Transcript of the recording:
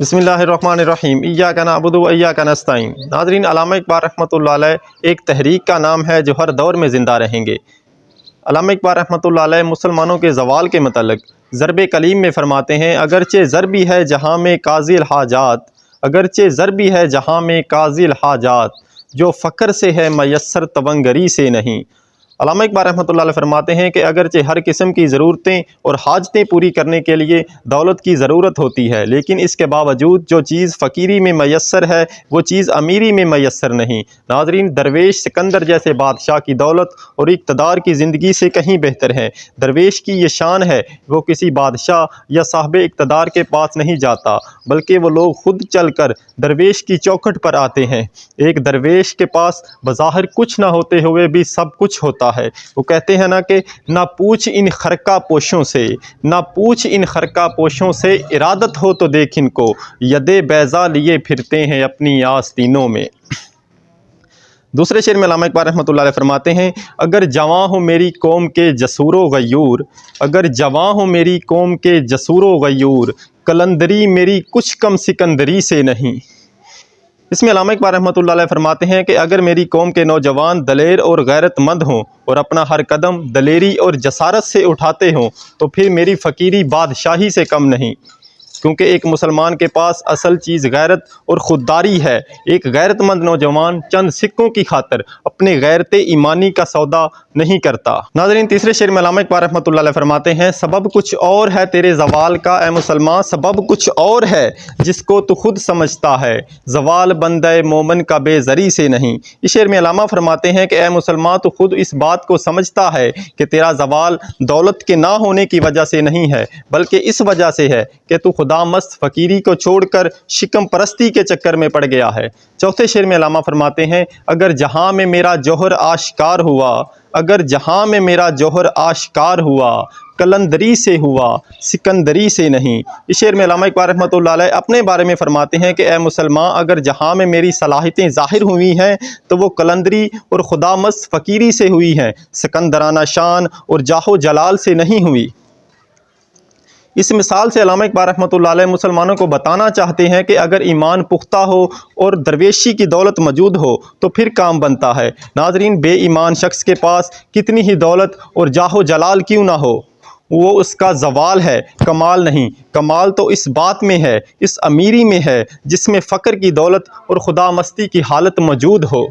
बिस्मिल्लाहिर्रहमानिर्रहीम इय्याका नअबुदु व इय्याका नस्तईन। नाज़रीन, अल्लामा इक़बाल रहमतुल्लाह अलैह एक तहरीक का नाम है जो हर दौर में ज़िंदा रहेंगे। अल्लामा इक़बाल रहमतुल्लाह अलैह मुसलमानों के ज़वाल के मतलब ज़रब कलीम में फ़रमाते हैं, अगरचे ज़रबी है जहाँ में काज़िल हाजात, अगरचे ज़रबी है जहाँ में काज़िल हाजात, जो फ़क्र से है मयस्सर तवंगरी से नहीं। अल्लामा इक़बाल रहमतुल्लाह अलैह फरमाते हैं कि अगरचे हर किस्म की ज़रूरतें और हाजतें पूरी करने के लिए दौलत की ज़रूरत होती है, लेकिन इसके बावजूद जो चीज़ फ़कीरी में मयस्सर है वो चीज़ अमीरी में मयस्सर नहीं। नाज़रीन, दरवेश सिकंदर जैसे बादशाह की दौलत और इक़्तिदार की ज़िंदगी से कहीं बेहतर है। दरवेश की ये शान है, वो किसी बादशाह या साहब इक़्तिदार के पास नहीं जाता, बल्कि वो लोग खुद चल कर दरवेश की चौखट पर आते हैं। एक दरवेश के पास बज़ाहिर कुछ ना होते हुए भी सब कुछ होता है। वो कहते हैं ना कि ना पूछ इन खरका पोशों से, ना पूछ इन खरका पोशों से, इरादत हो तो देख इनको, यदे बैज़ा लिए फिरते हैं अपनी आस्तीनों में। दूसरे शेर में अल्लामा इक़बाल रहमतुल्लाह अलैह फरमाते हैं, अगर जवां हो मेरी कौम के जसूरो गयूर, अगर जवां हो मेरी कौम के जसूरो गयूर, कलंदरी मेरी कुछ कम सिकंदरी से नहीं। इसमें अल्लामा इक़बाल रहमतुल्लाह अलैह फरमाते हैं कि अगर मेरी कौम के नौजवान दलेर और गैरतमंद हों और अपना हर कदम दलेरी और जसारत से उठाते हों तो फिर मेरी फ़कीरी बादशाही से कम नहीं, क्योंकि एक मुसलमान के पास असल चीज़ गैरत और ख़ुददारी है। एक गैरतमंद नौजवान चंद सिक्कों की खातिर अपने गैरत ईमानी का सौदा नहीं करता। नाज़रीन, तीसरे शेर में अल्लामा इक़बाल रहमतुल्लाह अलैह फरमाते हैं, सबब कुछ और है तेरे ज़वाल का ए मुसलमान, सबब कुछ और है जिसको तू खुद समझता है, ज़वाल बंदे मोमन का बेज़री से नहीं। इस शेर में अल्लामा फरमाते हैं कि ए मुसलमान, तू खुद इस बात को समझता है कि तेरा ज़वाल दौलत के ना होने की वजह से नहीं है, बल्कि इस वजह से है कि तू खुदामस्त फ़कीरी को छोड़कर शिकम परस्ती के चक्कर में पड़ गया है। चौथे शेर में अल्लामा फरमाते हैं, अगर जहाँ में मेरा जौहर आश्कार हुआ, अगर जहाँ में मेरा जौहर आश्कार हुआ, कलंदरी से हुआ सिकंदरी से नहीं। इस शेर में अल्लामा इक़बाल रहमतुल्लाह अलैह अपने बारे में फ़रमाते हैं कि ए मुसलमान, अगर जहाँ में मेरी सलाहियतें ज़ाहिर हुई हैं तो वो कलंदरी और खुदामस्त फ़कीरी से हुई हैं, सिकंदराना शान और जाहो जलाल से नहीं हुई। इस मिसाल से अल्लामा इक़बाल रहमतुल्लाह अलैह मुसलमानों को बताना चाहते हैं कि अगर ईमान पुख्ता हो और दरवेशी की दौलत मौजूद हो तो फिर काम बनता है। नाज़रीन, बेईमान शख्स के पास कितनी ही दौलत और जाहो जलाल क्यों ना हो, वो उसका ज़वाल है, कमाल नहीं। कमाल तो इस बात में है, इस अमीरी में है जिसमें फ़क्र की दौलत और खुदा मस्ती की हालत मौजूद हो।